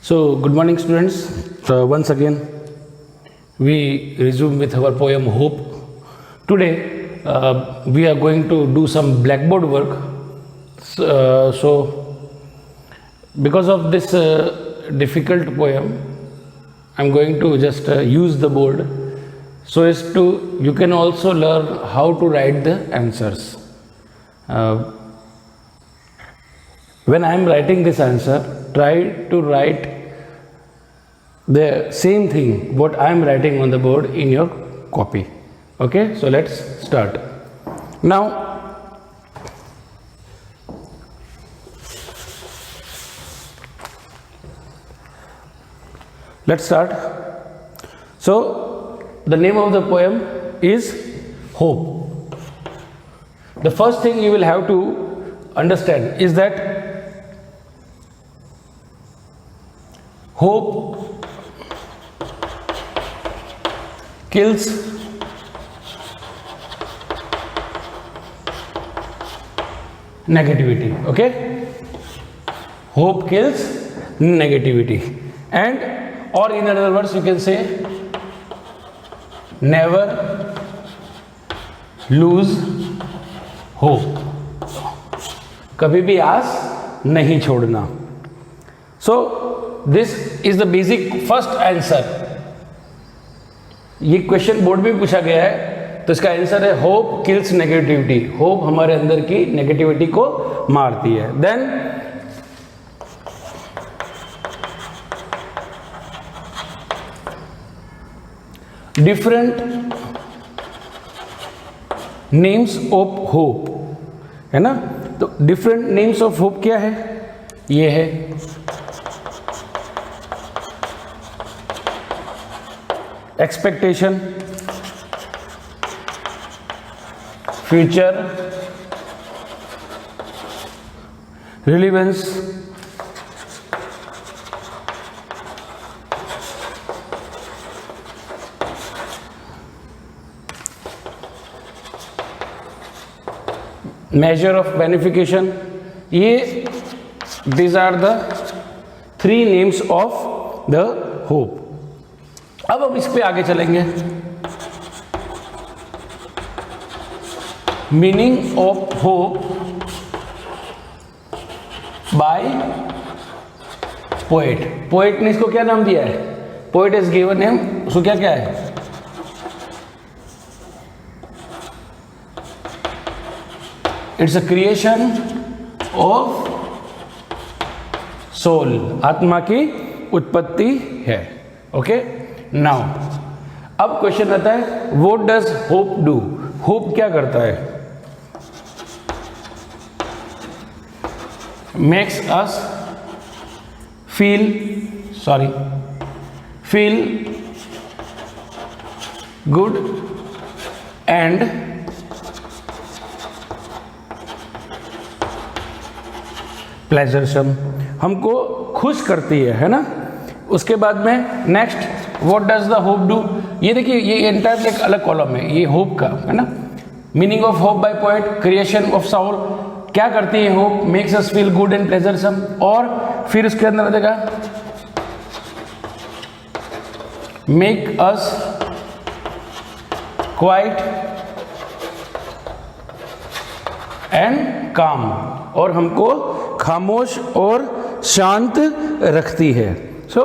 So, good morning, students. Once again, we resume with our poem Hope. Today, we are going to do some blackboard work. So, because of this difficult poem, I'm going to just use the board so as to you can also learn how to write the answers. When I am writing this answer, try to write the same thing what I am writing on the board in your copy. Okay, so let's start. Now, let's start. So, the name of the poem is Hope. The first thing you will have to understand is that hope kills negativity. Okay, hope kills negativity, and or in other words you can say never lose hope. कभी भी आस नहीं छोड़ना. So this is the basic first answer. ये question board में पूछा गया है, तो इसका आंसर है होप किल्स नेगेटिविटी. होप हमारे अंदर की नेगेटिविटी को मारती है. Then different names of hope है ना. तो डिफरेंट नेम्स ऑफ होप क्या है? ये है expectation, future, relevance, measure of benefication. ये these are the three names of the hope. अब हम इस पे आगे चलेंगे. Meaning of hope by poet. Poet ने इसको क्या नाम दिया है? Poet is given name. उसको क्या क्या है? It's a creation of soul. आत्मा की उत्पत्ति है. ओके, नाउ अब क्वेश्चन आता है what does hope do. Hope क्या करता है? Makes us feel good and pleasuresome. हमको खुश करती है ना. उसके बाद में next what does the hope do. ये देखिए, ये एंटायर एक अलग कॉलम है ये होप का, है ना. Meaning of hope by poet, creation of soul. क्या करती है hope? Makes us feel good and pleasuresome. और फिर उसके अंदर देगा मेक अस क्वाइट एंड काम. और हमको खामोश और शांत रखती है. सो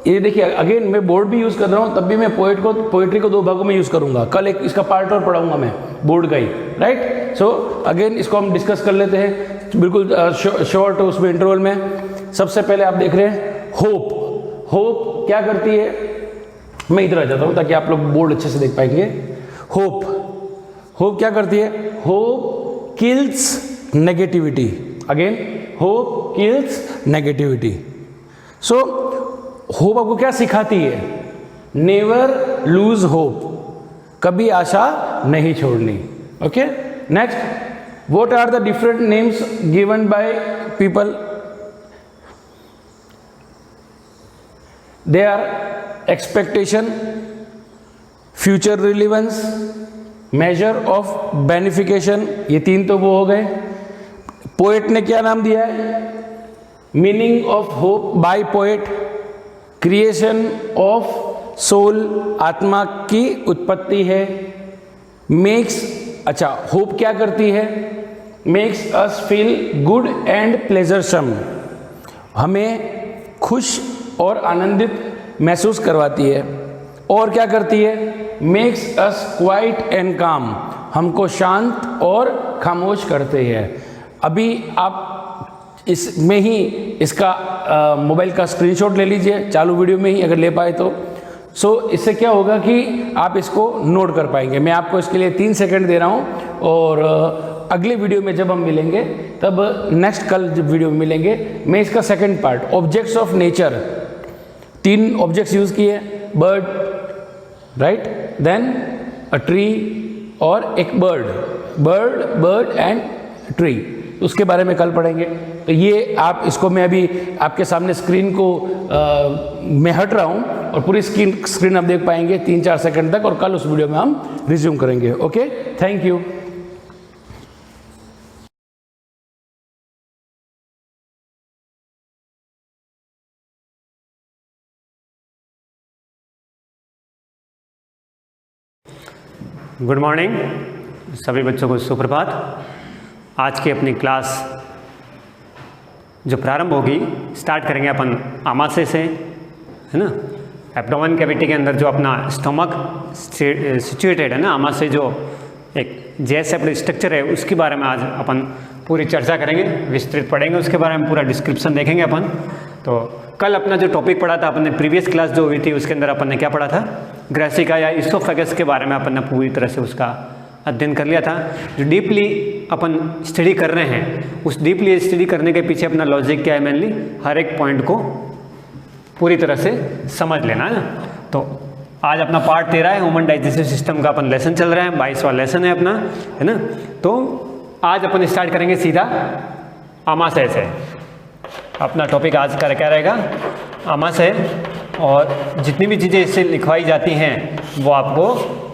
ये देखिए, अगेन मैं बोर्ड भी यूज़ कर रहा हूँ, तब भी मैं पोएट्री को दो भागों में यूज़ करूँगा. कल एक इसका पार्ट और पढ़ाऊँगा मैं बोर्ड का ही, राइट. सो अगेन इसको हम डिस्कस कर लेते हैं बिल्कुल शॉर्ट उसमें इंटरवल में. सबसे पहले आप देख रहे हैं होप. होप क्या करती है? मैं इधर आ जाता हूँ ताकि आप लोग बोर्ड अच्छे से देख पाएंगे. होप क्या करती है? Hope kills negativity. Again hope kills negativity. So hope आपको क्या सिखाती है? Never lose hope. कभी आशा नहीं छोड़नी. Okay, next what are the different names given by people? They are expectation, future relevance, measure of benefication. ये तीन तो वो हो गए. पोएट ने क्या नाम दिया है? Meaning of hope by poet. Creation of soul, आत्मा की उत्पत्ति है। मेक्स, अच्छा होप क्या करती है? Makes us feel good and pleasuresome, हमें खुश और आनंदित महसूस करवाती है। और क्या करती है? मेक्स अस क्वाइट एंड काम, हमको शांत और खामोश करते हैं। अभी आप इसमें ही इसका मोबाइल का स्क्रीनशॉट ले लीजिए, चालू वीडियो में ही अगर ले पाए तो। इससे क्या होगा कि आप इसको नोट कर पाएंगे। मैं आपको इसके लिए 3 सेकंड दे रहा हूँ, और अगले वीडियो में जब हम मिलेंगे, तब नेक्स्ट कल जब वीडियो में मिलेंगे, मैं इसका second part objects of nature, 3 objects use किए, bird, right, then a tree और एक बर्ड एंड ट्री, उसके बारे में कल पढ़ेंगे। तो ये आप इसको, मैं अभी आपके सामने स्क्रीन को मैं हट रहा हूँ, और पूरी स्क्रीन आप देख पाएंगे 3-4 सेकंड तक, और कल उस वीडियो में हम रिज्यूम करेंगे। Okay, thank you. Good morning सभी बच्चों को, सुप्रभात। आज की अपनी क्लास जो प्रारंभ होगी, स्टार्ट करेंगे अपन आमाशय से, है ना। एब्डोमेन कैविटी के अंदर जो अपना स्टमक सिचुएटेड है ना, आमाशय जो एक जेसेप्ड स्ट्रक्चर है, उसके बारे में आज अपन पूरी चर्चा करेंगे, विस्तृत पढ़ेंगे, उसके बारे में पूरा डिस्क्रिप्शन देखेंगे अपन। तो कल अपना जो टॉपिक पढ़ा था अपन ने, प्रीवियस क्लास जो हुई थी उसके अंदर अपन ने क्या पढ़ा था? ग्रेसिका या इसोफेगस के बारे में अपन ने पूरी तरह से उसका अध्ययन कर लिया था। जो डीपली अपन स्टडी कर रहे हैं, उस डीपली स्टडी करने के पीछे अपना लॉजिक क्या है? मेनली हर एक पॉइंट को पूरी तरह से समझ लेना है ना। तो आज अपना पार्ट 13 है, ह्यूमन डाइजेस्टिव सिस्टम का अपन लेसन चल रहा है, 22वां लेसन है अपना, है ना। तो आज अपन स्टार्ट करेंगे सीधा आमाशय से। अपना टॉपिक आज का क्या रहेगा? आमाशय, और जितनी भी चीज़ें इससे लिखवाई जाती हैं वो आपको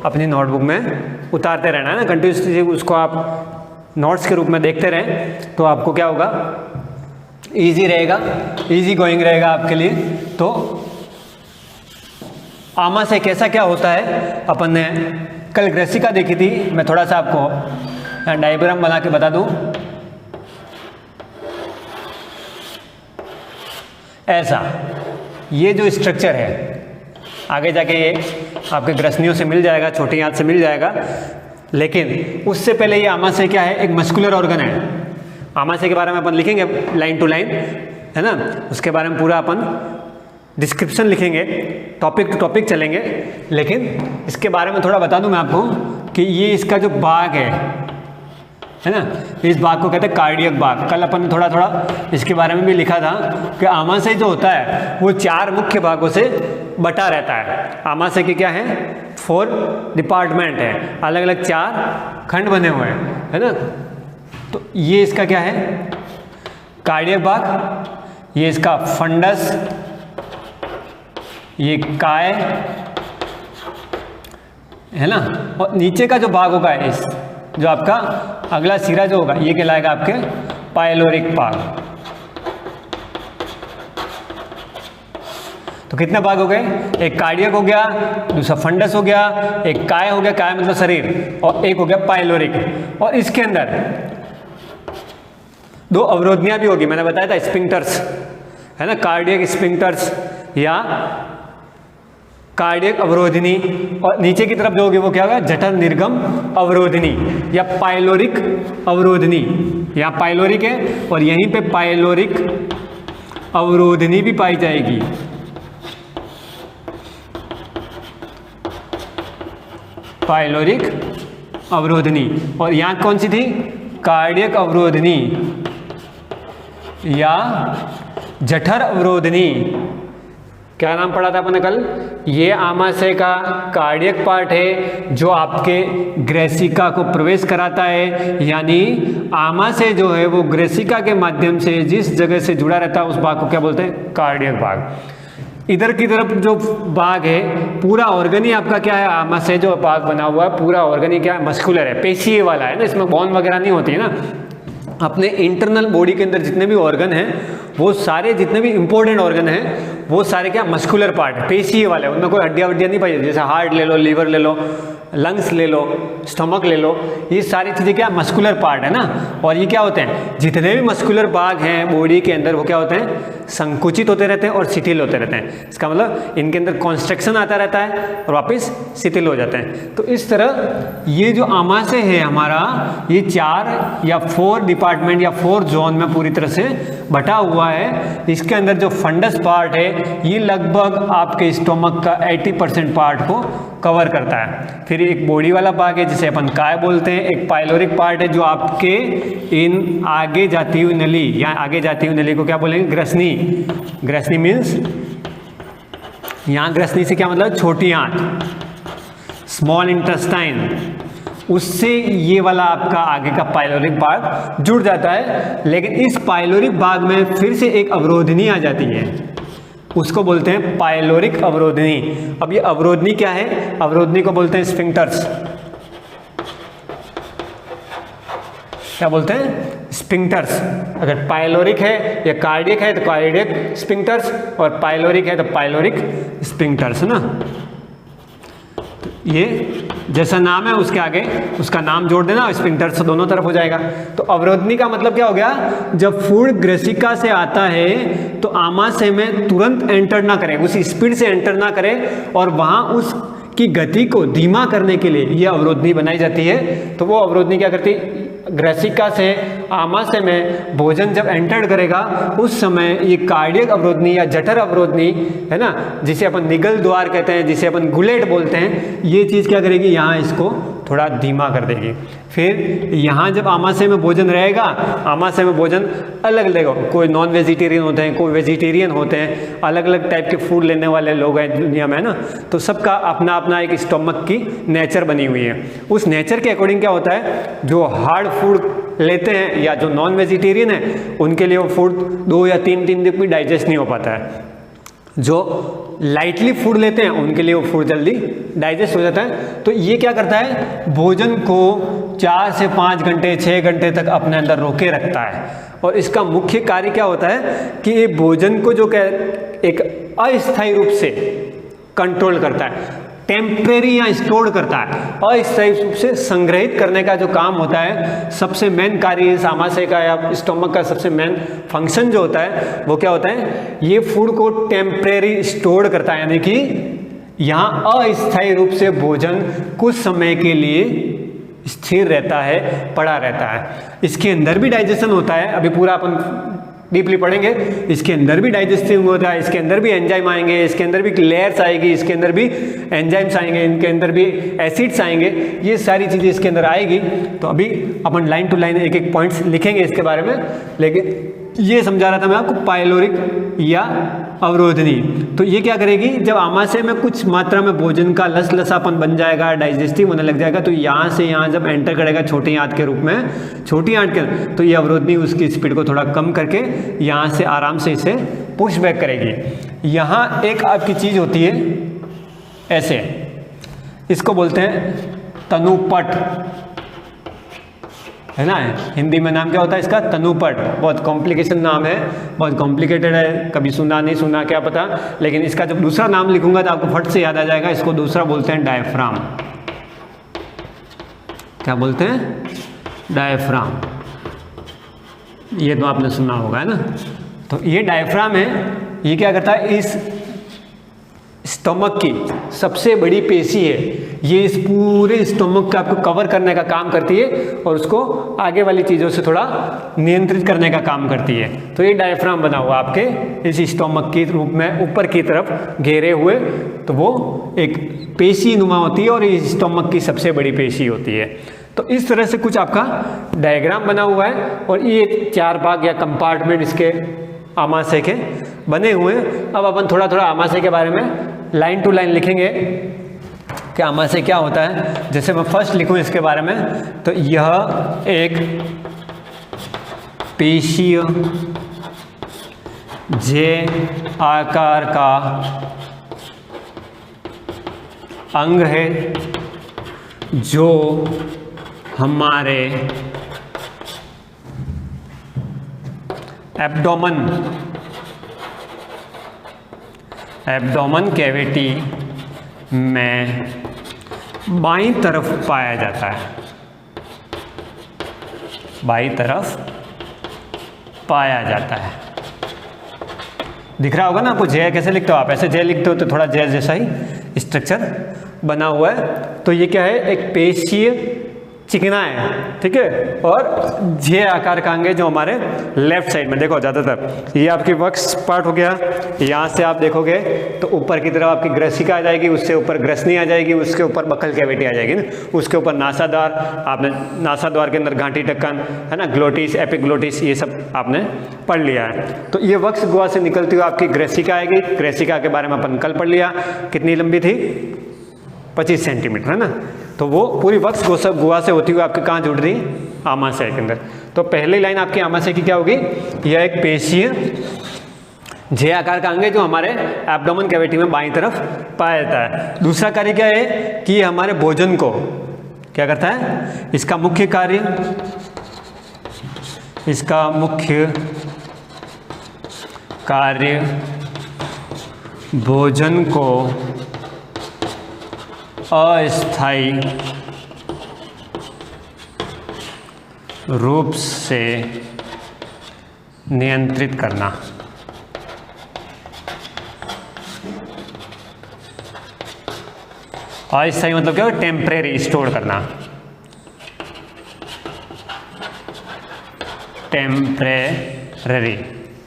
अपनी नोटबुक में उतारते रहना है ना, कंटिन्यूसली उसको आप नोट्स के रूप में देखते रहें, तो आपको क्या होगा? इजी रहेगा, इजी गोइंग रहेगा आपके लिए। तो आमाशय कैसा क्या होता है, अपन ने कल ग्रेसिका देखी थी। मैं थोड़ा सा आपको डायग्राम बना के बता दूं। ऐसा ये जो स्ट्रक्चर है, आगे जाके ये आपके ग्रसनियों से मिल जाएगा, छोटी आंत से मिल जाएगा, लेकिन उससे पहले ये आमाशय क्या है? एक मस्कुलर ऑर्गन है। आमाशय के बारे में अपन लिखेंगे लाइन टू लाइन, है ना। उसके बारे में पूरा अपन डिस्क्रिप्शन लिखेंगे, टॉपिक टू टॉपिक चलेंगे। लेकिन इसके बारे में थोड़ा बता दूं मैं आपको कि ये इसका जो भाग है ना, इस भाग को कहते हैं कार्डियक भाग। कल अपन ने थोड़ा थोड़ा इसके बारे में भी लिखा था कि आमाशय जो होता है वो 4 मुख्य भागों से बटा रहता है। आमाशय के क्या है? 4 डिपार्टमेंट है, अलग अलग 4 खंड बने हुए हैं, है ना। तो ये इसका क्या है? कार्डियक भाग, ये इसका फंडस, ये काय, है ना। और नीचे का जो भाग होगा, इस जो आपका अगला सिरा जो होगा, ये कहलाएगा आपके पाइलोरिक भाग। तो कितने भाग हो गए? एक कार्डियक हो गया, दूसरा फंडस हो गया, एक काय हो गया, काय मतलब शरीर, और एक हो गया पाइलोरिक। और इसके अंदर 2 अवरोधनियां भी होगी, मैंने बताया था, स्पिंक्टर्स, है ना, कार्डियक स्पिंक्टर्स या कार्डियक अवरोधनी। और नीचे की तरफ जो होगी वो क्या होगा? जठर निर्गम अवरोधनी या पाइलोरिक अवरोधनी। यहाँ पाइलोरिक है और यहीं पे पाइलोरिक अवरोधनी भी पाई जाएगी। पाइलोरिक अवरोधनी। और यहाँ कौन सी थी? कार्डियक अवरोधनी या जठर अवरोधनी। क्या नाम पढ़ा था अपने कल? ये आमाशय का कार्डियक पार्ट है जो आपके ग्रेसिका को प्रवेश कराता है, यानी आमाशय जो है वो ग्रेसिका के माध्यम से जिस जगह से जुड़ा रहता है उस भाग को क्या बोलते हैं? कार्डियक भाग। इधर की तरफ जो भाग है पूरा ऑर्गन ही आपका क्या है? आमाशय जो भाग बना हुआ है पूरा ऑर्गन ही क्या है? मस्कुलर है, पेशीय वाला है ना, इसमें बोन वगैरह नहीं होती है ना। अपने इंटरनल बॉडी के अंदर जितने भी ऑर्गन हैं वो सारे, जितने भी इंपॉर्टेंट ऑर्गन हैं वो सारे क्या मस्कुलर पार्ट, पेशी वाले, उनमें कोई हड्डियाँ वड्डियाँ नहीं पाई जाती। जैसे हार्ट ले लो, लीवर ले लो, लंग्स ले लो, स्टमक ले लो, ये सारी चीज़ें क्या मस्कुलर पार्ट है ना। और ये क्या होते हैं, जितने भी मस्कुलर भाग हैं बॉडी के अंदर वो क्या होते हैं, संकुचित होते रहते हैं और शिथिल होते रहते हैं। इसका मतलब इनके अंदर कॉन्स्ट्रक्शन आता रहता है और वापस शिथिल हो जाते हैं। तो इस तरह ये जो आमाशय है हमारा, ये 4 या 4 डिपार्टमेंट या 4 जोन में पूरी तरह से बटा हुआ है। इसके अंदर जो फंडस पार्ट है ये लगभग आपके स्टोमक का 80% पार्ट को कवर करता है। फिर एक बॉडी वाला भाग है जिसे अपन काय बोलते हैं, एक पाइलोरिक पार्ट है जो आपके इन आगे जाती हुई नली या आगे जाती हुई नली को क्या बोलेंगे, ग्रसनी। ग्रसनी मीन्स यहाँ ग्रसनी से क्या मतलब, छोटी आंत, स्मॉल इंटेस्टाइन, उससे ये वाला आपका आगे का पाइलोरिक भाग जुड़ जाता है। लेकिन इस पाइलोरिक भाग में फिर से एक अवरोधनी आ जाती है, उसको बोलते हैं पाइलोरिक अवरोधनी। अब ये अवरोधनी क्या है, अवरोधनी को बोलते हैं स्फिंक्टर्स। क्या बोलते हैं, स्फिंक्टर्स। अगर पाइलोरिक है या कार्डियक है तो कार्डियक स्फिंक्टर्स, और पाइलोरिक है तो पाइलोरिक स्फिंक्टर्स ना। तो ये जैसा नाम है उसके आगे उसका नाम जोड़ देना, स्फिंक्टर्स दोनों तरफ हो जाएगा। तो अवरोधनी का मतलब क्या हो गया, जब फूड ग्रसिका से आता है तो आमाशय में तुरंत एंटर ना करे, उसी स्पीड से एंटर ना करे, और वहाँ उस की गति को धीमा करने के लिए ये अवरोधनी बनाई जाती है। तो वो अवरोधनी क्या करती है, ग्रसिका से आमाशय में भोजन जब एंटर करेगा उस समय ये कार्डियक अवरोधनी या जठर अवरोधनी है ना, जिसे अपन निगल द्वार कहते हैं, जिसे अपन गुलेट बोलते हैं, ये चीज़ क्या करेगी, यहाँ इसको थोड़ा धीमा कर देगी। फिर यहाँ जब आमाशय में भोजन रहेगा, आमाशय में भोजन अलग अलग, कोई नॉन वेजिटेरियन होते हैं, कोई वेजिटेरियन होते हैं, अलग अलग टाइप के फूड लेने वाले लोग हैं दुनिया में, है ना। तो सबका अपना अपना एक स्टमक की नेचर बनी हुई है। उस नेचर के अकॉर्डिंग क्या होता है, जो हार्ड फूड लेते हैं या जो नॉन वेजिटेरियन है उनके लिए वो फूड 2 या 3 दिन तक भी डाइजेस्ट नहीं हो पाता है। जो लाइटली फूड लेते हैं उनके लिए वो फूड जल्दी डाइजेस्ट हो जाता है। तो ये क्या करता है, भोजन को 4 से 5 घंटे 6 घंटे तक अपने अंदर रोके रखता है। और इसका मुख्य कार्य क्या होता है कि ये भोजन को जो एक अस्थायी रूप से कंट्रोल करता है, टेम्परेरी या स्टोर करता है, अस्थायी रूप से संग्रहित करने का जो काम होता है, सबसे मेन कार्य इस आमाशय का या स्टोमक का सबसे मेन फंक्शन जो होता है वो क्या होता है, ये फूड को टेम्परेरी स्टोर करता है, यानी कि यहाँ अस्थायी रूप से भोजन कुछ समय के लिए स्थिर रहता है, पड़ा रहता है। इसके अंदर भी डाइजेशन होता है, अभी पूरा अपन डीपली पढ़ेंगे। इसके अंदर भी डाइजेस्टिव होता है, इसके अंदर भी एंजाइम आएंगे, इसके अंदर भी लेयर्स आएगी, इसके अंदर भी एंजाइम्स आएंगे, इनके अंदर भी एसिड्स आएंगे, ये सारी चीज़ें इसके अंदर आएगी। तो अभी अपन लाइन टू लाइन एक एक पॉइंट्स लिखेंगे इसके बारे में, लेकिन ये समझा रहा था मैं आपको पाइलोरिक या अवरोधनी। तो ये क्या करेगी, जब आमाशय में कुछ मात्रा में भोजन का लसलसापन बन जाएगा, डाइजेस्टिव होने लग जाएगा, तो यहाँ से यहाँ जब एंटर करेगा छोटी आंत के रूप में, छोटी आंत के, तो ये अवरोधनी उसकी स्पीड को थोड़ा कम करके यहाँ से आराम से इसे पुश बैक करेगी। यहाँ एक आपकी चीज़ होती है ऐसे, इसको बोलते हैं तनुपट, है ना। हिंदी में नाम क्या होता है इसका, तनुपट। बहुत कॉम्प्लिकेशन नाम है, बहुत कॉम्प्लिकेटेड है, कभी सुना नहीं सुना क्या पता, लेकिन इसका जब दूसरा नाम लिखूंगा तो आपको फट से याद आ जाएगा। इसको दूसरा बोलते हैं डायफ्राम। क्या बोलते हैं, डायफ्राम। ये तो आपने सुना होगा, है ना। तो ये डायफ्राम है, ये क्या करता है, इस स्टमक की सबसे बड़ी पेशी है, ये इस पूरे स्टमक का आपको कवर करने का काम करती है और उसको आगे वाली चीज़ों से थोड़ा नियंत्रित करने का काम करती है। तो ये डायफ्राम बना हुआ आपके इस स्टमक के रूप में ऊपर की तरफ घेरे हुए, तो वो एक पेशी नुमा होती है और ये स्टमक की सबसे बड़ी पेशी होती है। तो इस तरह से कुछ आपका डायग्राम बना हुआ है और ये 4 भाग या कंपार्टमेंट इसके आमाशय के बने हुए हैं। अब अपन थोड़ा थोड़ा आमाशय के बारे में लाइन टू लाइन लिखेंगे कि आमाशय क्या होता है। जैसे मैं फर्स्ट लिखूं इसके बारे में, तो यह एक पेशीय जे आकार का अंग है जो हमारे एब्डोमेन कैविटी में बाईं तरफ पाया जाता है, बाईं तरफ पाया जाता है। दिख रहा होगा ना आपको, जे कैसे लिखते हो आप? ऐसे जे लिखते हो तो थोड़ा जे जैसा ही स्ट्रक्चर बना हुआ है। तो ये क्या है, एक पेशीय चिकना है, ठीक है, और जे आकार का अंग है जो हमारे लेफ्ट साइड में, देखो ज़्यादातर ये आपकी वक्स पार्ट हो गया। यहाँ से आप देखोगे तो ऊपर की तरफ आपकी ग्रसिका आ जाएगी, उससे ऊपर ग्रसनी आ जाएगी, उसके ऊपर बक्कल कैविटी आ जाएगी ना, उसके ऊपर नासाद्वार, आपने नासाद्वार के अंदर गांठी ढक्कन है ना, ग्लोटिस, एपिग्लोटिस, ये सब आपने पढ़ लिया है। तो ये वक्स गुहा से निकलती हुई आपकी ग्रसिका आएगी। ग्रसिका के बारे में अपन कल पढ़ लिया, कितनी लंबी थी, 25 सेंटीमीटर, है ना। तो वो पूरी वक्स गुहा से होती हुई आपके कहाँ जुड़ रही, आमाशय के अंदर। तो पहली लाइन आपकी आमाशय की क्या होगी, यह एक पेशीय जे आकार का अंग है जो हमारे एब्डोमेन कैविटी में बाईं तरफ पाया जाता है। दूसरा कार्य क्या है कि ये हमारे भोजन को क्या करता है, इसका मुख्य कार्य भोजन को अस्थायी रूप से नियंत्रित करना। अस्थायी मतलब क्या, टेम्परेरी, स्टोर करना, टेम्परेरी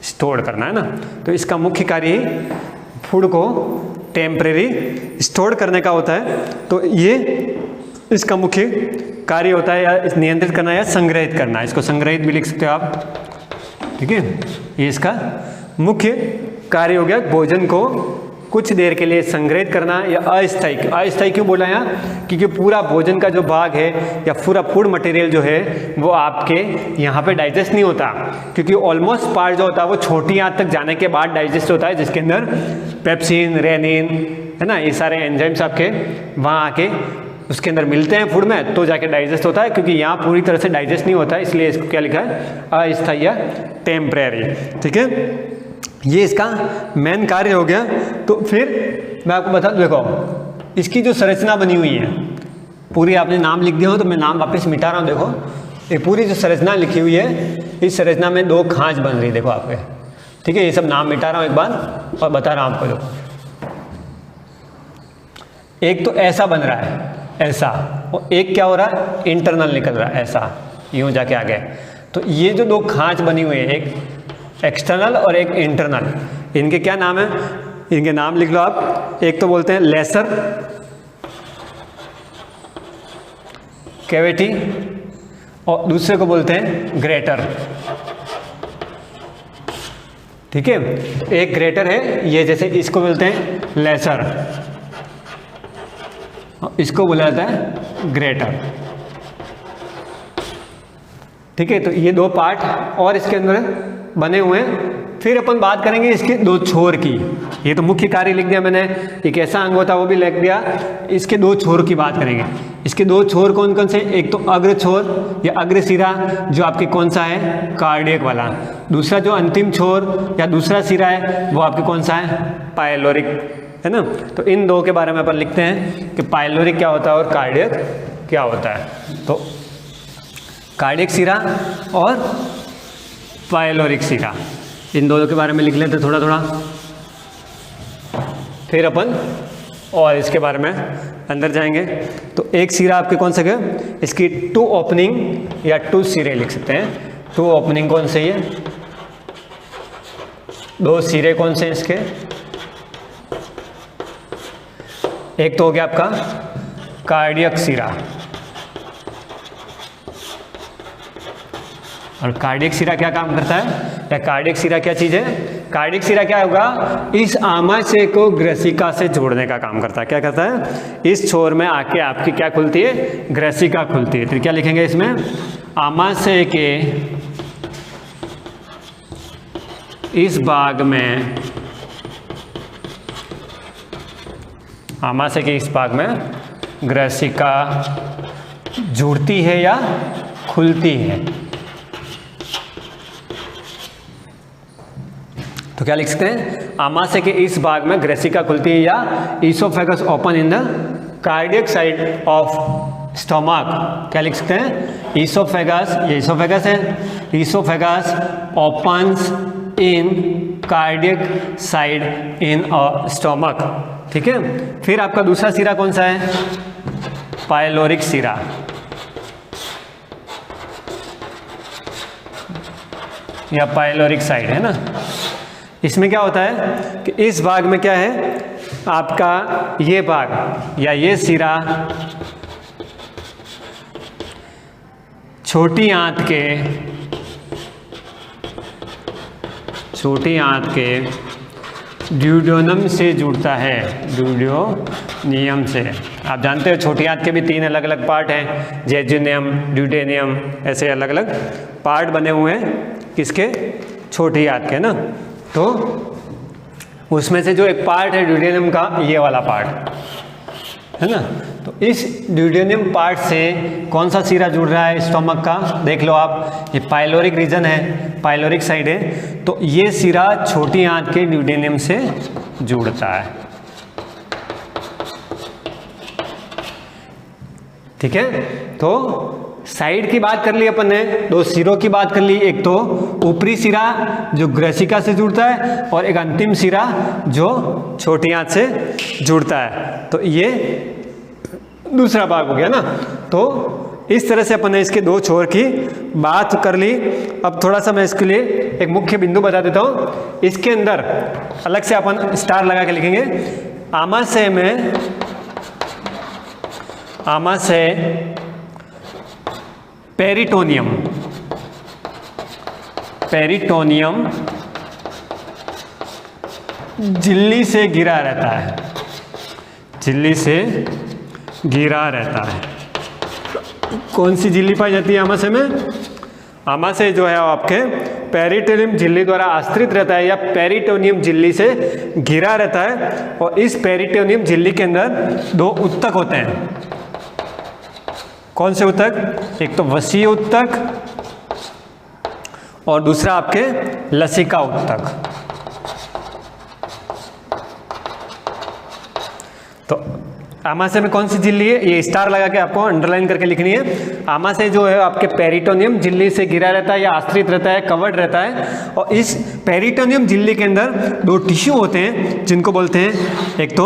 स्टोर करना, है ना। तो इसका मुख्य कार्य फूड को टेम्परेरी स्टोर करने का होता है। तो ये इसका मुख्य कार्य होता है, या नियंत्रित करना या संग्रहित करना। इसको संग्रहित भी लिख सकते हो आप, ठीक है। ये इसका मुख्य कार्य हो गया, भोजन को कुछ देर के लिए संग्रहित करना या अस्थायी। अस्थायी क्यों बोला यहाँ, क्योंकि पूरा भोजन का जो भाग है या पूरा फूड मटेरियल जो है वो आपके यहाँ पे डाइजेस्ट नहीं होता, क्योंकि ऑलमोस्ट पार्ट जो होता है वो छोटी आंत तक जाने के बाद डाइजेस्ट होता है, जिसके अंदर पेप्सिन, रेनिन, है ना, ये सारे एंजाइम्स आपके वहाँ आके उसके अंदर मिलते हैं फूड में, तो जाके डाइजेस्ट होता है। क्योंकि यहाँ पूरी तरह से डाइजेस्ट नहीं होता है, इसलिए इसको क्या लिखा है, अस्थायी या टेम्परेरी, ठीक है। ये इसका मेन कार्य हो गया। तो फिर मैं आपको बता दूं, देखो इसकी जो संरचना बनी हुई है पूरी, आपने नाम लिख दिया हो तो मैं नाम वापस मिटा रहा हूँ। देखो ये पूरी जो संरचना लिखी हुई है, इस संरचना में 2 खांच बन रही है, देखो आपके, ठीक है। ये सब नाम मिटा रहा हूँ एक बार और बता रहा हूँ आपको। देखो एक तो ऐसा बन रहा है, ऐसा, और एक क्या हो रहा है, इंटरनल निकल रहा है, ऐसा यूँ जाके आ गया। तो ये जो 2 खांच बनी हुई है, एक एक्सटर्नल और एक इंटरनल, इनके क्या नाम है, इनके नाम लिख लो आप। एक तो बोलते हैं लेसर कैविटी और दूसरे को बोलते हैं ग्रेटर, ठीक है। एक ग्रेटर है ये, जैसे इसको बोलते हैं लेसर, इसको बोला जाता है ग्रेटर, ठीक है। तो ये 2 पार्ट और इसके अंदर बने हुए हैं। फिर अपन बात करेंगे इसके 2 छोर की। ये तो मुख्य कार्य लिख दिया मैंने, एक ऐसा अंग होता है वो भी लिख दिया। इसके 2 छोर की बात करेंगे। इसके 2 छोर कौन कौन से, एक तो अग्र छोर या अग्र सिरा जो आपके कौन सा है, कार्डियक वाला। दूसरा जो अंतिम छोर या दूसरा सिरा है वो आपके कौन सा है, पायलोरिक, है ना। तो इन 2 के बारे में अपन लिखते हैं कि पायलोरिक क्या होता है और कार्डियक क्या होता है। तो कार्डियक सिरा और पायलोरिक सिरा, इन दोनों के बारे में लिख लेते थोड़ा थोड़ा। फिर अपन और इसके बारे में अंदर जाएंगे। तो एक सिरा आपके कौन सा गया, इसकी 2 ओपनिंग या 2 सिरे लिख सकते हैं। 2 ओपनिंग कौन से है, 2 सिरे कौन से हैं इसके, एक तो हो गया आपका कार्डियक सिरा, और कार्डियक सिरा क्या काम करता है, या कार्डियक सिरा क्या चीज़ है, कार्डियक सिरा क्या होगा, इस आमाशय को ग्रसिका से जोड़ने का काम करता है। क्या करता है, इस छोर में आके आपकी क्या खुलती है, ग्रसिका खुलती है। तो क्या लिखेंगे इसमें, आमाशय के इस भाग में, आमाशय के इस भाग में ग्रसिका जुड़ती है या खुलती है। तो क्या लिख सकते हैं, आमाशय के इस भाग में ग्रेसिका खुलती है या oesophagus open in the cardiac side of stomach. क्या लिख सकते हैं, ईसोफेगस, ये ईसोफेगस है, oesophagus opens in cardiac side in stomach. ठीक है, फिर आपका दूसरा सिरा कौन सा है, पायलोरिक सिरा। या पायलोरिक साइड है ना। इसमें क्या होता है कि इस भाग में क्या है आपका, ये भाग या ये सिरा छोटी आंत के ड्यूडेनम से जुड़ता है, ड्यूडेनियम से। आप जानते हो छोटी आंत के भी 3 अलग अलग पार्ट हैं, जेजुनियम, ड्यूडेनियम, ऐसे अलग अलग पार्ट बने हुए हैं किसके, छोटी आंत के ना। तो उसमें से जो एक पार्ट है ड्यूडेनियम का, ये वाला पार्ट है ना। तो इस ड्यूडेनियम पार्ट से कौन सा सिरा जुड़ रहा है स्टोमक का, देख लो आप, ये पायलोरिक रीजन है, पायलोरिक साइड है। तो ये सिरा छोटी आंत के ड्यूडेनियम से जुड़ता है। ठीक है, तो साइड की बात कर ली अपन ने, 2 सिरों की बात कर ली, एक तो ऊपरी सिरा जो ग्रेसिका से जुड़ता है और एक अंतिम सिरा जो छोटी आंत से जुड़ता है। तो ये दूसरा भाग हो गया ना। तो इस तरह से अपन ने इसके 2 छोर की बात कर ली। अब थोड़ा सा मैं इसके लिए एक मुख्य बिंदु बता देता हूँ। इसके अंदर अलग से अपन स्टार लगा के लिखेंगे, आमाशय में, आमाशय पेरिटोनियम, पेरिटोनियम झिल्ली से घिरा रहता है, झिल्ली से घिरा रहता है। कौन सी झिल्ली पाई जाती है आमाशय में, आमाशय जो है आपके पेरिटोनियम झिल्ली द्वारा आश्रित रहता है या पेरिटोनियम झिल्ली से घिरा रहता है। और इस पेरिटोनियम झिल्ली के अंदर 2 उत्तक होते हैं। कौन से उत्तक, एक तो वसीय उत्तक और दूसरा आपके लसिका उत्तक। तो आमाशय में कौन सी झिल्ली है, ये स्टार लगा के आपको अंडरलाइन करके लिखनी है। आमाशय जो है आपके पेरिटोनियम झिल्ली से घिरा रहता है या आश्रित रहता है, कवर्ड रहता है। और इस पेरिटोनियम झिल्ली के अंदर 2 टिश्यू होते हैं जिनको बोलते हैं, एक तो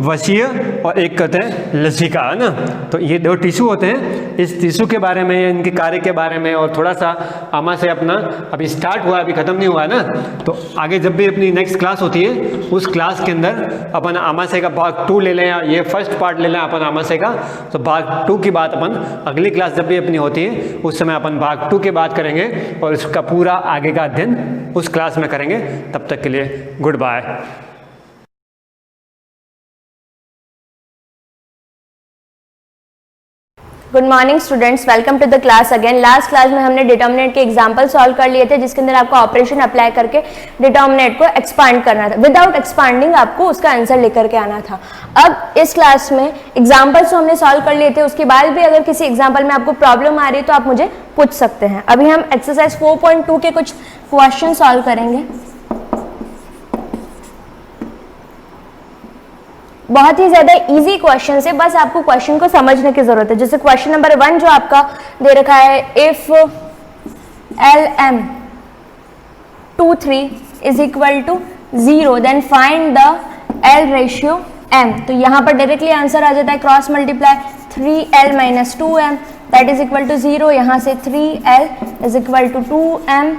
वसीय और एक कहते हैं लसिका, है ना। तो ये 2 टिश्यू होते हैं। इस टिश्यू के बारे में, इनके कार्य के बारे में और थोड़ा सा आमाशय अपना अभी स्टार्ट हुआ, अभी खत्म नहीं हुआ है ना। तो आगे जब भी अपनी नेक्स्ट क्लास होती है उस क्लास के अंदर अपन आमाशय का भाग 2 ले लें, या ये फर्स्ट पार्ट ले लें अपन आमाशय का। तो भाग 2 की बात अपन अगली क्लास जब भी अपनी होती है उस समय अपन भाग 2 की बात करेंगे और इसका पूरा आगे का अध्ययन उस क्लास में करेंगे। तब तक के लिए goodbye. Good morning students, welcome to the class again. Last class में हमने डिटर्मिनेंट के एग्जांपल सॉल्व कर लिए थे, जिसके अंदर आपको ऑपरेशन अप्लाई करके डिटर्मिनेंट को एक्सपांड करना था। विदाउट एक्सपांडिंग आपको उसका आंसर लेकर के आना था। अब इस क्लास में एग्जांपल्स तो हमने सॉल्व कर लिए थे, उसके बाद भी अगर किसी एग्जाम्पल में आपको प्रॉब्लम आ रही है तो आप मुझे पूछ सकते हैं। अभी हम एक्सरसाइज 4.2 के कुछ क्वेश्चन सॉल्व करेंगे। बहुत ही ज्यादा इजी क्वेश्चन है, बस आपको क्वेश्चन को समझने की जरूरत है। जैसे क्वेश्चन नंबर 1 जो आपका दे रखा है, if LM23 is equal to 0 then find the L ratio M। तो यहाँ पर डायरेक्टली आंसर आ जाता है cross multiply 3L minus 2M that is equal to 0। यहाँ से 3L is equal to 2M।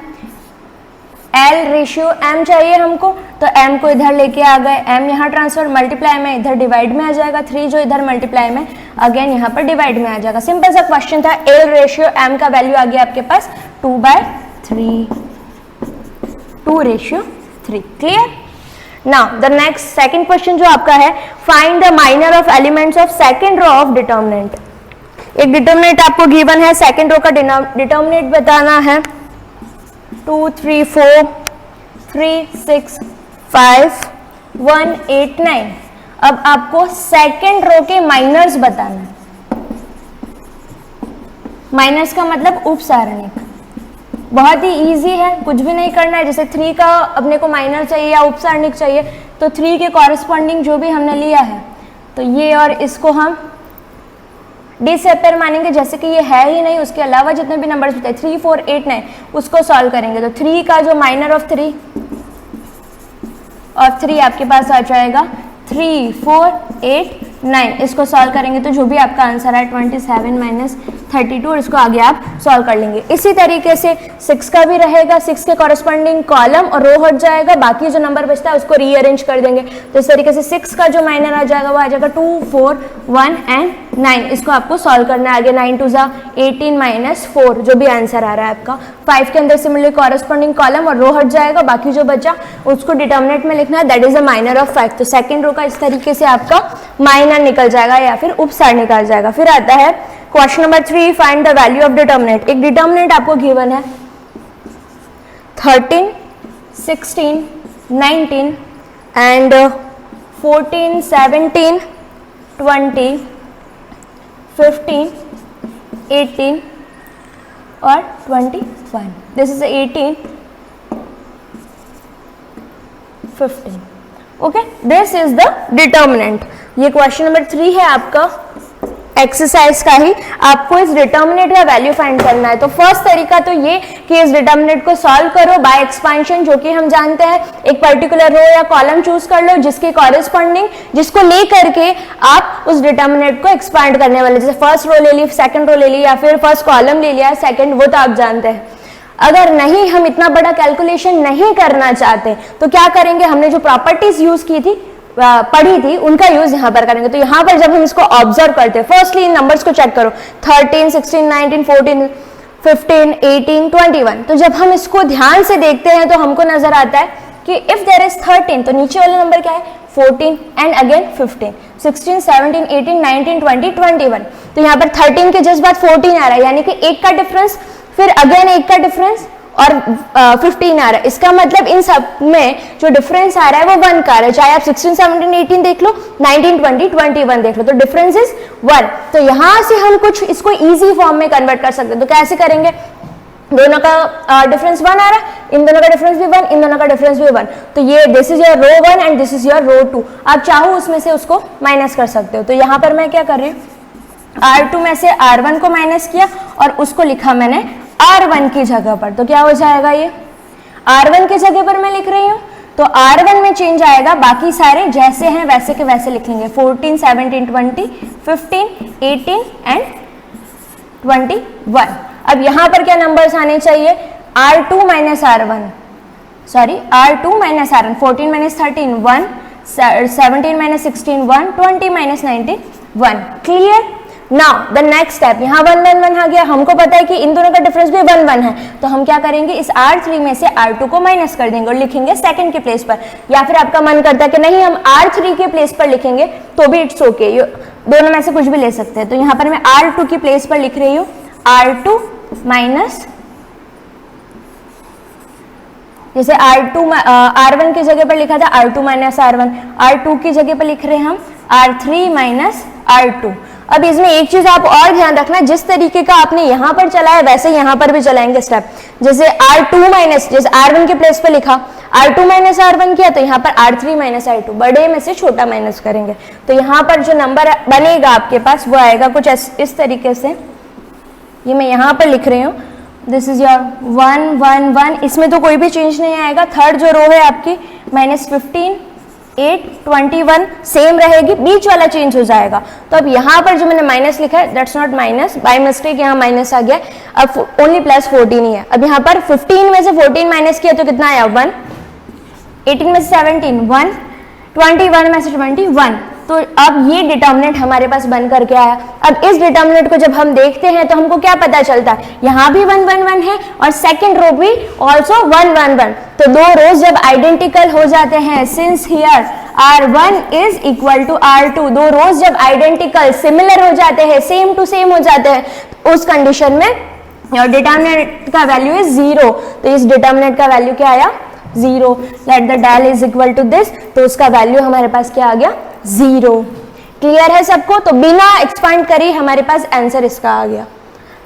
L ratio M चाहिए हमको, तो M को इधर लेके आ गए, M यहाँ ट्रांसफर, मल्टीप्लाई में इधर डिवाइड में आ जाएगा, 3 जो इधर मल्टीप्लाई में अगेन यहाँ पर डिवाइड में आ जाएगा। सिंपल सा क्वेश्चन था। L रेशियो M का वैल्यू आ गया आपके पास 2/3, 2:3। Clear. Now the next second question जो आपका है, find the minor of elements of second row of determinant. एक डिटर्मिनेंट आपको गिवन है, सेकंड रो का डिटर्मिनेंट बताना है 2, 3, 4, 3, 6, 5, 1, 8, 9। अब आपको सेकंड रो के माइनर्स बताना है। माइनर्स का मतलब उप सारणिक। बहुत ही इजी है, कुछ भी नहीं करना है। जैसे 3 का अपने को माइनर चाहिए या उपसारणिक चाहिए, तो 3 के कॉरेस्पॉन्डिंग जो भी हमने लिया है, तो ये और इसको हम डिसेपेयर मानेंगे, जैसे कि ये है ही नहीं, उसके अलावा जितने भी नंबर्स होते हैं 3, 4, 8, 9 उसको सॉल्व करेंगे। तो 3 का जो माइनर ऑफ 3 आपके पास आ जाएगा 3, 4, 8, 9, इसको सॉल्व करेंगे तो जो भी आपका आंसर है 27 माइनस 32, और इसको आगे आप सॉल्व कर लेंगे। इसी तरीके से 6 का भी रहेगा, 6 के कॉरेस्पॉन्डिंग कॉलम और रो हट जाएगा, बाकी जो नंबर बचता है उसको रीअरेंज कर देंगे। तो इस तरीके से 6 का जो माइनर आ जाएगा वो आ जाएगा 2, 4, 1 एंड 9, इसको आपको सॉल्व करना है आगे। 9 2 जा 18 माइनस 4, जो भी आंसर आ रहा है आपका। 5 के अंदर सिमिलरली कॉरेस्पॉन्डिंग कॉलम और रो हट जाएगा, बाकी जो बचा उसको डिटर्मिनेंट में लिखना है, that is a minor of 5। तो सेकंड रो का इस तरीके से आपका माइनर निकल जाएगा या फिर उपसार निकल जाएगा। फिर आता है question number 3, find the value of determinant. एक डिटर्मिनेंट आपको गिवन है 13, 16, 19 एंड 14, 17, 20, 15, 18 और 21। This is 18, 15। Okay, this is the determinant. ये क्वेश्चन नंबर 3 है आपका एक्सरसाइज का ही। आपको इस डिटर्मिनेंट का वैल्यू फाइंड करना है। तो फर्स्ट तरीका तो ये कि इस डिटर्मिनेंट को सॉल्व करो बाय एक्सपेंशन, जो कि हम जानते हैं। एक पर्टिकुलर रो या कॉलम चूज कर लो जिसके कॉरेस्पॉन्डिंग, जिसको ले करके आप उस डिटर्मिनेंट को एक्सपांड करने वाले, जैसे फर्स्ट रो ले ली, सेकंड रो ले ली, या फिर फर्स्ट कॉलम ले लिया, सेकंड, वो तो आप जानते हैं। अगर नहीं, हम इतना बड़ा कैलकुलेशन नहीं करना चाहते, तो क्या करेंगे, हमने जो प्रॉपर्टीज यूज की थी, पढ़ी थी, उनका यूज यहां पर करेंगे। तो यहां पर जब हम इसको ऑब्जर्व करते हैं, फर्स्टली इन नंबर्स को चेक करो, 13, 16, 19, 14, 15, 18, 21। तो जब हम इसको ध्यान से देखते हैं तो हमको नजर आता है कि इफ देयर इज 13, तो नीचे वाला नंबर क्या है 14 एंड अगेन 15, 16, 17, 18, 19, 20, 21। तो यहाँ पर 13 के जस्ट बाद 14 आ रहा है, यानी कि 1 का डिफरेंस, फिर अगेन 1 का डिफरेंस और 15 आ रहा है। इसका मतलब इन सब में जो डिफरेंस आ रहा है वो 1 का आ रहा है, चाहे आप 16, 17, 18 देख लो, 19, 20, 21 देख लो, तो डिफरेंस इज 1। तो यहां से हम कुछ इसको इजी फॉर्म में कन्वर्ट कर सकते हैं। तो कैसे करेंगे, दोनों का डिफरेंस 1 आ रहा है, इन दोनों का डिफरेंस भी 1, इन दोनों का डिफरेंस भी 1, तो ये this is your row 1 and this is your row 2। आप चाहो उसमें से उसको माइनस कर सकते हो। तो यहाँ पर मैं क्या कर रही हूँ, R2 में से R1 को माइनस किया और उसको लिखा मैंने R1 की जगह पर। तो क्या हो जाएगा, ये R1 की जगह पर मैं लिख रही हूँ, तो R1 में चेंज आएगा, बाकी सारे जैसे हैं वैसे के वैसे लिख लेंगे। 14, 17, 20, 15, 18 एंड 21। अब यहाँ पर क्या नंबर्स आने चाहिए, R2 minus R1, sorry R2 minus R1, 14 minus 13 1, 17 minus 16 1, 20 minus 19 1। Clear. Now the next step, यहाँ 1 1 1 आ गया, हमको पता है कि इन दोनों का डिफरेंस भी 1 1 है, तो हम क्या करेंगे, इस R3 में से R2 को माइनस कर देंगे और लिखेंगे सेकंड के प्लेस पर। या फिर आपका मन करता है कि नहीं हम R3 के प्लेस पर लिखेंगे, तो भी इट्स ओके, दोनों में से कुछ भी ले सकते हैं। तो यहाँ पर मैं R2 की प्लेस पर लिख रही हूँ R2 माइनस, जैसे R1 की जगह पर लिखा था R2 माइनस R1, R2 की जगह पर लिख रहे हैं हम R3 माइनस R2। अब इसमें एक चीज आप और ध्यान रखना, जिस तरीके का आपने यहाँ पर चलाया वैसे यहाँ पर भी चलाएंगे स्टेप। जैसे R2 माइनस, जैसे R1 के प्लेस पे लिखा R2 माइनस R1 किया, तो यहाँ पर R3 माइनस R2, बड़े में से छोटा माइनस करेंगे। तो यहाँ पर जो नंबर बनेगा आपके पास वो आएगा कुछ इस तरीके से, ये मैं यहाँ पर लिख रही हूँ, दिस इज योर 1 1 1, इसमें तो कोई भी चेंज नहीं आएगा। थर्ड जो रो है आपकी माइनस 15, 8, 21 सेम रहेगी, बीच वाला चेंज हो जाएगा। तो अब यहाँ पर जो मैंने माइनस लिखा है that's not minus, by mistake यहाँ माइनस आ गया, अब ओनली प्लस 14 ही है। अब यहाँ पर 15 में से 14 माइनस किया तो कितना आया 1, 18 में से 17 1, 21 में से 21। तो अब ये डिटर्मिनेंट हमारे पास बन करके आया। अब इस डिटर्मिनेंट को जब हम देखते हैं तो हमको क्या पता चलता है, यहाँ भी 1 1 1 है और सेकंड रो भी ऑल्सो 1 1 1। तो दो रोज जब आइडेंटिकल हो जाते हैं, since here R1 is equal to R2, दो रोज जब आइडेंटिकल सिमिलर हो जाते हैं, सेम टू सेम हो जाते हैं, उस कंडीशन में और डिटर्मिनेंट का वैल्यू इज 0। तो इस डिटर्मिनेंट का वैल्यू क्या आया 0। Let the del is equal to this, तो उसका वैल्यू हमारे पास क्या आ गया 0। क्लियर है सबको। तो बिना एक्सपांड करे हमारे पास आंसर इसका आ गया।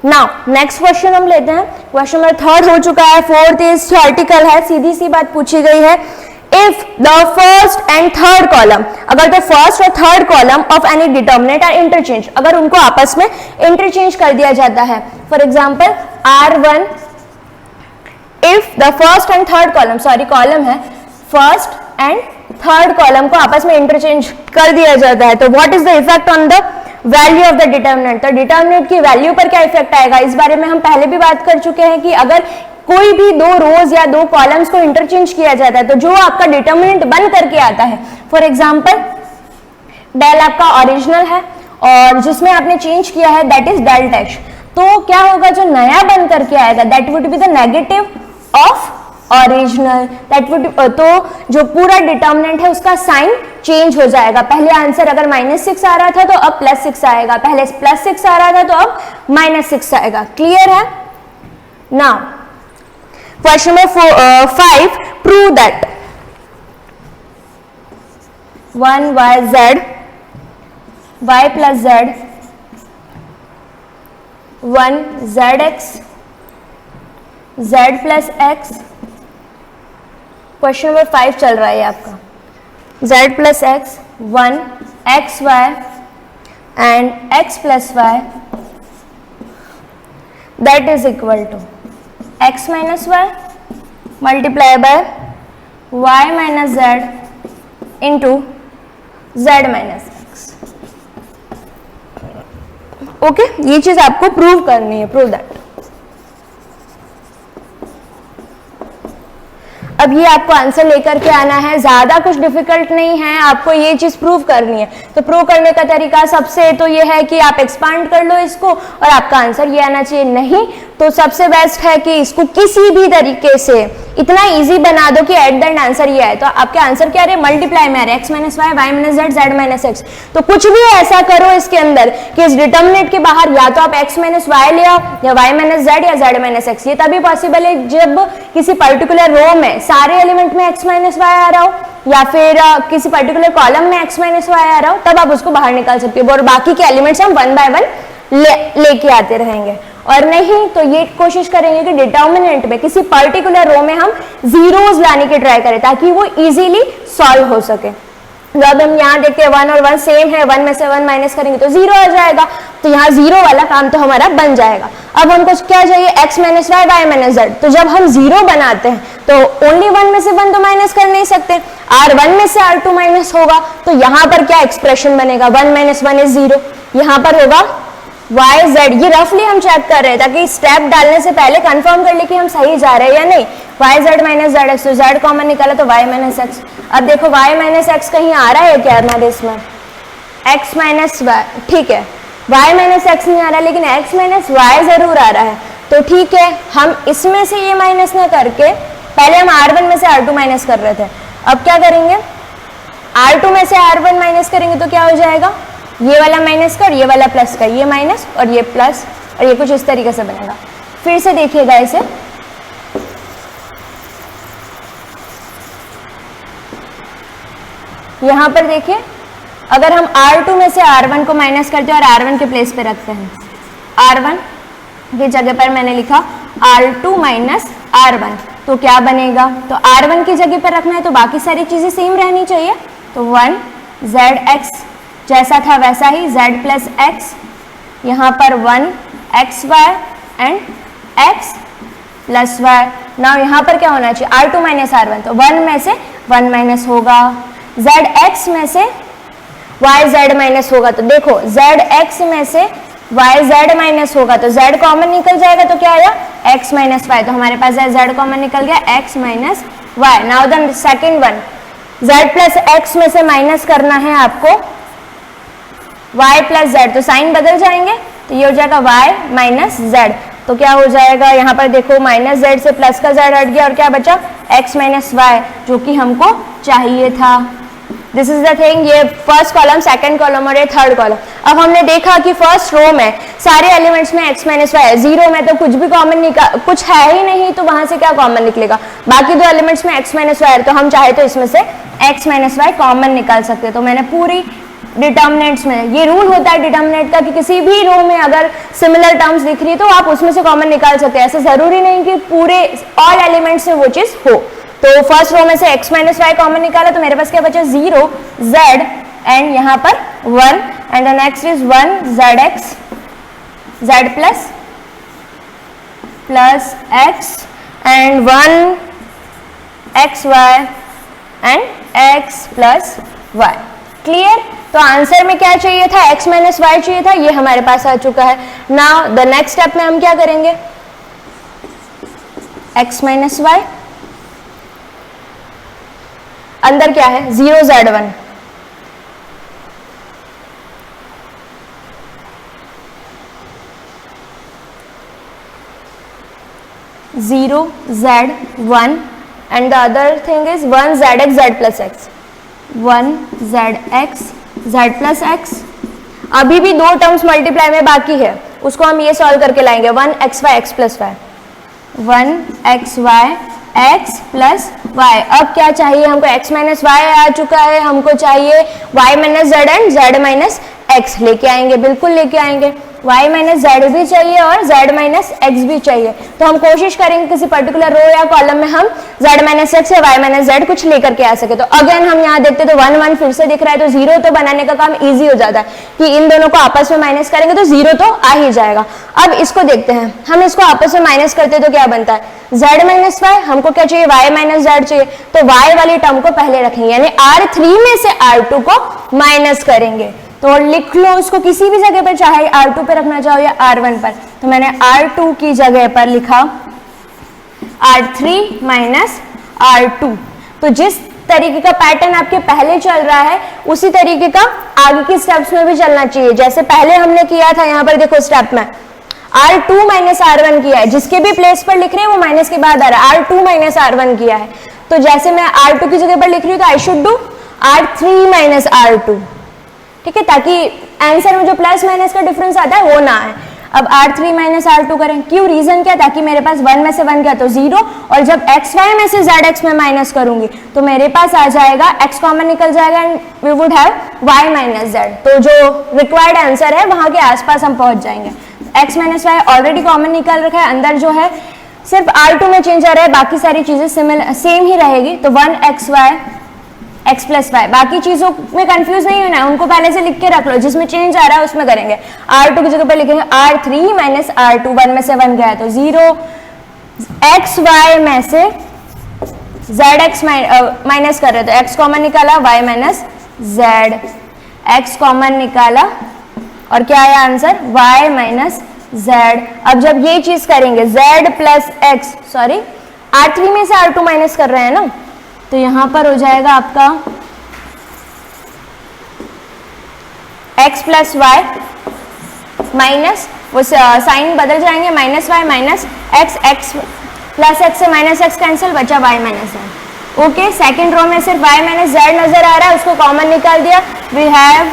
नाउ नेक्स्ट क्वेश्चन हम लेते हैं। क्वेश्चन नंबर 3 हो चुका है, 4th इज थ्योरेटिकल है, सीधी सी बात पूछी गई है। If the first and third column, अगर तो फर्स्ट और third column of any determinant are interchange, अगर उनको आपस में इंटरचेंज कर दिया जाता है, for example R1, if the first and third column, sorry column है, फर्स्ट एंड थर्ड कॉलम को आपस में इंटरचेंज कर दिया जाता है, तो what is the effect on the value of the determinant, तो डिटर्मिनेंट की वैल्यू पर क्या इफेक्ट आएगा, इस बारे में हम पहले भी बात कर चुके हैं कि अगर कोई भी दो रोज या दो कॉलम्स को इंटरचेंज किया जाता है तो जो आपका डिटर्मिनेंट बन करके आता है, फॉर एग्जांपल डेल आपका ओरिजिनल है और जिसमें आपने चेंज किया है दैट इज डेल डैश, तो क्या होगा जो नया बन करके आएगा that would be the negative of original, that would, तो जो पूरा डिटर्मिनेंट है उसका साइन चेंज हो जाएगा। पहले आंसर अगर -6 आ रहा था तो अब +6 आएगा, पहले +6 आ रहा था तो अब -6 आएगा। क्लियर है? Now question number 5, prove that 1y y plus z 1zx z plus x, question number 5 चल रहा है आपका, z plus x 1xy and x plus y that is equal to x minus y multiply by y minus z into z minus x। Okay, ये चीज आपको prove करनी है, prove that. अब ये आपको आंसर लेकर के आना है, ज्यादा कुछ डिफिकल्ट नहीं है, आपको ये चीज प्रूव करनी है। तो प्रूव करने का तरीका सबसे तो ये है कि आप एक्सपांड कर लो इसको और आपका आंसर ये आना चाहिए। नहीं तो सबसे बेस्ट है कि इसको किसी भी तरीके से इतना इजी बना दो कि एट द एंड आंसर ये आए। तो आपके आंसर क्या रहे, मल्टीप्लाई में आ रहे x minus Y, Y minus Z, Z minus X. तो कुछ भी ऐसा करो इसके अंदर कि इस डिटर्मिनेंट के बाहर या तो आप x माइनस वाई ले आओ या y माइनस जेड या z माइनस एक्स। ये तभी पॉसिबल है जब किसी पर्टिकुलर रो में सारे एलिमेंट में x माइनस वाई आ रहा हो या फिर किसी पर्टिकुलर कॉलम में x माइनस वाई आ रहा हो, तब आप उसको बाहर निकाल सकते हो और बाकी के एलिमेंट्स हम 1 बाय 1 लेके आते रहेंगे। और नहीं तो ये कोशिश करेंगे कि डिटर्मिनेंट में किसी पर्टिकुलर रो में हम जीरोस लाने की ट्राई करें ताकि वो इजीली सॉल्व हो सके। तो अब हम यहाँ देखते हैं 1 और 1 सेम है, 1 में से 1 माइनस करेंगे तो 0 आ जाएगा, तो यहाँ 0 वाला काम तो हमारा बन जाएगा। अब हमको क्या चाहिए, x minus Y, Y minus Z. तो जब हम 0 बनाते हैं तो ओनली 1 में से 1 तो माइनस कर नहीं सकते, R1 में से R2 माइनस होगा, तो यहाँ पर क्या एक्सप्रेशन बनेगा, 1 माइनस 1 इज 0। यहाँ पर होगा वाई जेड, ये रफली हम चेक कर रहे हैं ताकि स्टेप डालने से पहले कंफर्म कर ले कि हम सही जा रहे हैं या नहीं। Y Z minus Z X, तो जेड कॉमन निकाला तो वाई माइनस एक्स। अब देखो वाई माइनस एक्स कहीं आ रहा है क्या हमारे इसमें, एक्स माइनस वाई, ठीक है वाई माइनस एक्स नहीं आ रहा लेकिन एक्स माइनस वाई जरूर आ रहा है। तो ठीक है, हम इसमें से ये माइनस न करके पहले हम R1 में से R2 माइनस कर रहे थे, अब क्या करेंगे R2 में से R1 माइनस करेंगे तो क्या हो जाएगा, ये वाला माइनस कर, ये वाला प्लस कर, ये माइनस और ये प्लस, और ये कुछ इस तरीके से बनेगा। फिर से देखिएगा इसे, यहां पर देखिए अगर हम R2 में से R1 को माइनस करते हैं और R1 के प्लेस पे रखते हैं, R1 की जगह पर मैंने लिखा R2 माइनस R1, तो क्या बनेगा, तो R1 की जगह पर रखना है तो बाकी सारी चीजें सेम रहनी चाहिए। तो 1 zx जैसा था वैसा ही, z प्लस एक्स, यहाँ पर 1 xy and x plus Y. Now यहाँ पर क्या होना चाहिए, R2 माइनस R1, तो 1 में से 1 माइनस होगा, zx में से yz माइनस होगा, तो देखो zx में से yz माइनस होगा तो z कॉमन निकल जाएगा, तो क्या आया x माइनस वाई, तो हमारे पास z कॉमन निकल गया x minus Y. Now the second one, z plus X में से माइनस करना है आपको y प्लस जेड, तो साइन बदल जाएंगे, तो ये हो जाएगा y माइनस जेड। तो क्या हो जाएगा, यहाँ पर देखो माइनस जेड से प्लस का जेड हट गया और क्या बचा x माइनस वाई, जो कि हमको चाहिए था। दिस इज द थिंग, ये फर्स्ट कॉलम, सेकंड कॉलम और ये थर्ड कॉलम। अब हमने देखा कि फर्स्ट रो में सारे एलिमेंट्स में x माइनस वाई है, जीरो में तो कुछ भी कॉमन कुछ है ही नहीं, तो वहां से क्या कॉमन निकलेगा, बाकी दो एलिमेंट्स में x माइनस वाई है, तो हम चाहे तो इसमें से x माइनस वाई कॉमन निकाल सकते हैं। तो मैंने पूरी डिटर्मिनेंट्स में ये रूल होता है डिटर्मिनेंट का कि किसी भी रो में अगर सिमिलर टर्म्स दिख रही है तो आप उसमें से कॉमन निकाल सकते हैं। ऐसा जरूरी नहीं कि पूरे ऑल एलिमेंट्स में वो चीज हो। तो फर्स्ट रो में से x माइनस वाई कॉमन निकाला तो मेरे पास क्या बचा 0 z एंड यहाँ पर 1 and the next is 1 zx z plus x and 1 xy and x plus y। Clear? तो आंसर में क्या चाहिए था, x माइनस वाई चाहिए था, ये हमारे पास आ चुका है। नाउ द नेक्स्ट स्टेप में हम क्या करेंगे, x माइनस वाई अंदर क्या है 0 z1 0 z1 and the other thing is 1 zx z plus x 1 zx z plus x। अभी भी दो टर्म्स मल्टीप्लाई में बाकी है, उसको हम ये सॉल्व करके लाएंगे 1 xy x plus y 1 xy x plus y। अब क्या चाहिए हमको, x माइनस वाई आ चुका है, हमको चाहिए y minus z and z minus x लेके आएंगे, बिल्कुल लेके आएंगे। y माइनस z भी चाहिए और z माइनस x भी चाहिए। तो हम कोशिश करेंगे किसी पर्टिकुलर रो या कॉलम में हम z माइनस x या y माइनस z कुछ लेकर के आ सके। तो अगेन हम यहाँ देखते तो 1 1 फिर से दिख रहा है, तो 0 तो बनाने का काम इजी हो जाता है कि इन दोनों को आपस में माइनस करेंगे तो 0 तो आ ही जाएगा। अब इसको देखते हैं, हम इसको आपस में माइनस करते तो क्या बनता है z माइनस वाई, हमको क्या चाहिए y माइनस z चाहिए, तो y वाली टर्म को पहले रखेंगे यानी R3 में से R2 को माइनस करेंगे। तो लिख लो उसको किसी भी जगह पर, चाहे R2 पे रखना चाहो या R1 पर। तो मैंने R2 की जगह पर लिखा R3 माइनस R2। तो जिस तरीके का पैटर्न आपके पहले चल रहा है उसी तरीके का आगे के स्टेप्स में भी चलना चाहिए। जैसे पहले हमने किया था, यहाँ पर देखो स्टेप में R2 माइनस R1 किया है, जिसके भी प्लेस पर लिख रहे हैं वो माइनस के बाद आ रहा है, R2 माइनस R1 किया है। तो जैसे मैं R2 की जगह पर लिख रही हूँ तो I should do R3 minus R2, ठीक है, ताकि आंसर में जो प्लस माइनस का डिफरेंस आता है वो ना आए। अब R3 माइनस R2 करें, क्यों, रीजन क्या, ताकि मेरे पास 1 में से 1 गया तो 0, और जब xy में से zx में माइनस करूंगी तो मेरे पास आ जाएगा x कॉमन निकल जाएगा and we would have y minus z। तो जो रिक्वायर्ड आंसर है वहां के आसपास हम पहुंच जाएंगे। x minus Y already common निकल रखा है, अंदर जो है सिर्फ R2 में चेंज आ रहा है, बाकी सारी चीजें सेम ही रहेगी। तो 1 xy x प्लस वाई, बाकी चीजों में कंफ्यूज नहीं होना है, उनको पहले से लिख के रख लो, जिसमें चेंज आ रहा है उसमें करेंगे। R2 की जगह पर लिखेंगे R3 माइनस R2, 1 में से 1 गया तो 0, xy में से zx माइनस कर रहे तो x कॉमन निकाला, y minus z, x common निकाला और क्या आया आंसर y माइनस z। अब जब ये चीज करेंगे z plus x, sorry R3 में से R2 माइनस कर रहे हैं ना, तो यहां पर हो जाएगा आपका x प्लस वाई माइनस, वो साइन बदल जाएंगे, minus Y minus X, X plus X से माइनस एक्स कैंसिल, बचा y minus z। Okay, second row में सिर्फ y माइनस z नजर आ रहा है, उसको कॉमन निकाल दिया, we have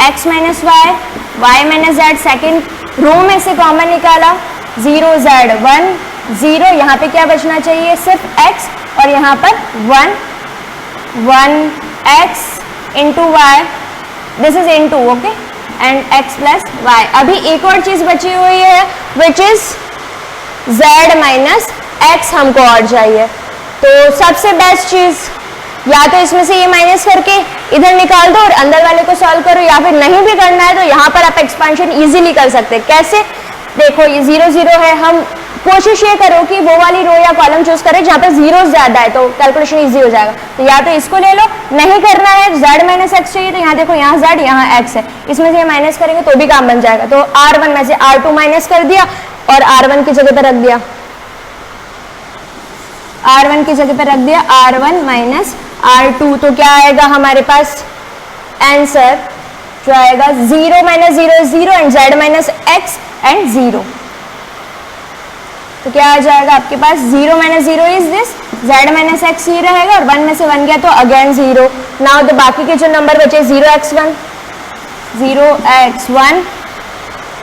x minus Y, y minus z। Second row में से कॉमन निकाला 0 z 1 0, यहाँ पे क्या बचना चाहिए सिर्फ x और यहाँ पर 1 x into Y, this is into, okay, and x plus Y. अभी एक और चीज बची हुई है which is z minus x हमको और चाहिए। तो सबसे बेस्ट चीज या तो इसमें से ये माइनस करके इधर निकाल दो और अंदर वाले को सॉल्व करो, या फिर नहीं भी करना है तो यहाँ पर आप एक्सपेंशन इजीली कर सकते हैं। कैसे, देखो ये 0 0 है, हम कोशिश ये करो कि वो वाली रो या कॉलम चूज करें जहाँ पर जीरो ज्यादा है, तो कैलकुलेशन इजी हो जाएगा। तो या तो इसको ले लो, नहीं करना है z माइनस एक्स चाहिए तो यहाँ देखो यहाँ z यहाँ x है, इसमें से ये माइनस करेंगे तो भी काम बन जाएगा। तो R1 में से R2 माइनस कर दिया और R1 की जगह पर रख दिया, R1 की जगह पर रख दिया R1 माइनस R2। तो क्या आएगा हमारे पास आंसर, जो आएगा 0 minus 0 0 and z minus x and 0। तो क्या आ जाएगा आपके पास 0 minus 0 is this, z minus x ये रहेगा और 1 में से 1 गया तो अगेन 0। नाउ तो बाकी के जो नंबर बचे 0x1 0x1,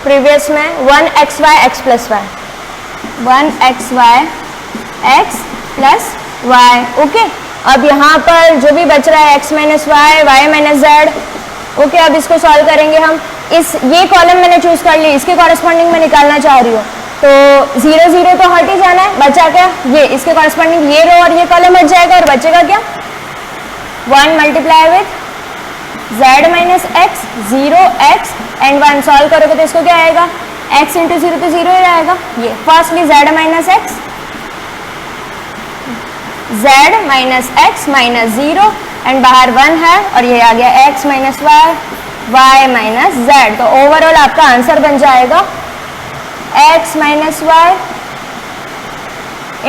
प्रीवियस में 1xy x plus Y, 1xy x plus Y. Okay, अब यहाँ पर जो भी बच रहा है x minus Y, y minus z, okay, अब इसको सॉल्व करेंगे हम। ये कॉलम मैंने चूज कर ली, इसके कॉरेस्पॉन्डिंग मैं निकालना चाह रही हूँ, तो 0 0 तो हट ही जाना है, बचा क्या ये, इसके कॉरेस्पॉन्डिंग ये रो और ये कॉलम हट जाएगा और बचेगा क्या 1 multiply with z minus x, 0x and 1 solve करोगे तो इसको क्या आएगा x इंटू 0 तो 0 ही आएगा। ये firstly z minus X, z minus X minus 0 and बाहर 1 है और ये आ गया x minus Y, y minus z। तो ओवरऑल आपका आंसर बन जाएगा x minus Y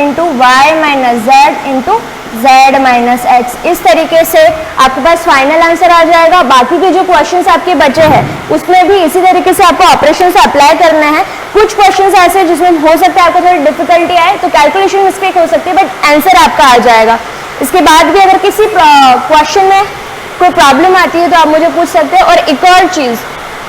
into Y minus Z into Z minus X. इस तरीके से आपके पास फाइनल आंसर आ जाएगा। बाकी के जो क्वेश्चंस आपके बचे हैं उसमें भी इसी तरीके से आपको ऑपरेशंस अप्लाई करना है। कुछ क्वेश्चंस ऐसे हैं जिसमें हो सकता है आपको थोड़ी डिफिकल्टी आए, तो कैलकुलेशन मिस्टेक हो सकती है, बट आंसर आपका आ जाएगा। इसके बाद भी अगर किसी क्वेश्चन में कोई प्रॉब्लम आती है तो आप मुझे पूछ सकते हैं। और एक और चीज़,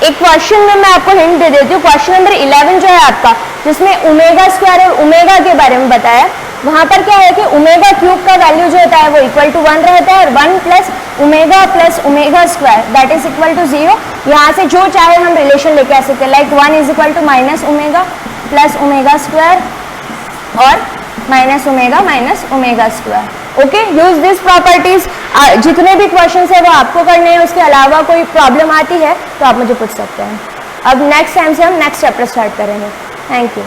एक क्वेश्चन में मैं आपको हिंट दे देती हूँ। क्वेश्चन नंबर 11 जो है आपका, जिसमें ओमेगा स्क्वायर और ओमेगा के बारे में बताया, वहाँ पर क्या है कि ओमेगा क्यूब का वैल्यू जो होता है वो इक्वल टू 1 रहता है और 1 plus omega square that is equal to 0। यहाँ से जो चाहे हम रिलेशन लेके आ सकते हैं, like 1 is equal to minus omega plus omega square और minus omega square. Okay, use this properties. जितने भी क्वेश्चंस है वो आपको करने हैं, उसके अलावा कोई प्रॉब्लम आती है तो आप मुझे पूछ सकते हैं। अब नेक्स्ट टाइम से हम नेक्स्ट चैप्टर स्टार्ट करेंगे। Thank you.